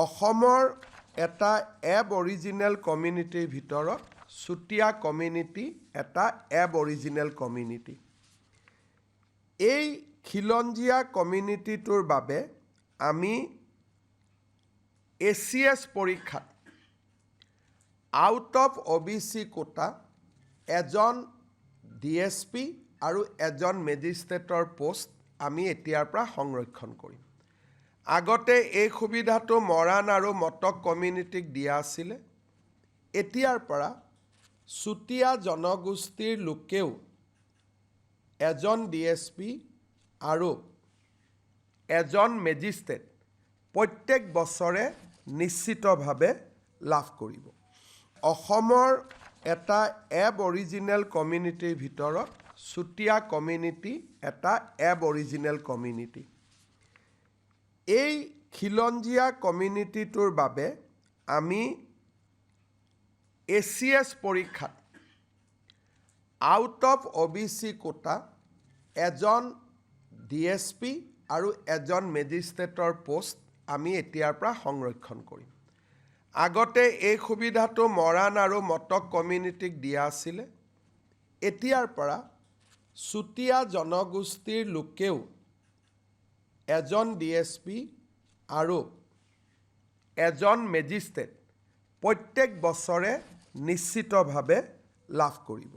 অসমৰ এটা এবঅৰিজিনেল কমিউনিটিৰ ভিতৰত চুতীয়া কমিউনিটি এটা এবঅৰিজিনেল কমিউনিটি। এই খিলঞ্জীয়া কমিউনিটিটোৰ বাবে আমি ACS পৰীক্ষাত আউট অফ OBC কোটা এজন DSP আৰু এজন মেজিষ্ট্ৰেটৰ পোষ্ট আমি এতিয়াৰ পৰা সংৰক্ষণ কৰিম। আগতে এই সুবিধাটো মৰাণ আৰু মটক কমিউনিটিক দিয়া আছিলে। এতিয়াৰ পৰা চুতীয়া জনগোষ্ঠীৰ লোকেও এজন DSP আৰু এজন মেজিষ্ট্ৰেট প্ৰত্যেক বছৰে নিশ্চিতভাৱে লাভ কৰিব। অসমৰ এটা এবঅৰিজিনেল কমিউনিটিৰ ভিতৰত চুতীয়া কমিউনিটি এটা এবঅৰিজিনেল কমিউনিটি। এই খিলঞ্জীয়া কমিউনিটিটোৰ বাবে আমি ACS পৰীক্ষাত আউট অফ OBC কোটা এজন DSP আৰু এজন মেজিষ্ট্ৰেটৰ পোষ্ট আমি এতিয়াৰ পৰা সংৰক্ষণ কৰিম। আগতে এই সুবিধাটো মৰাণ আৰু মটক কমিউনিটিক দিয়া আছিলে। এতিয়াৰ পৰা চুতীয়া জনগোষ্ঠীৰ লোকেও এজন DSP আৰু এজন মেজিষ্ট্ৰেট প্ৰত্যেক বছৰে নিশ্চিতভাৱে লাভ কৰিব।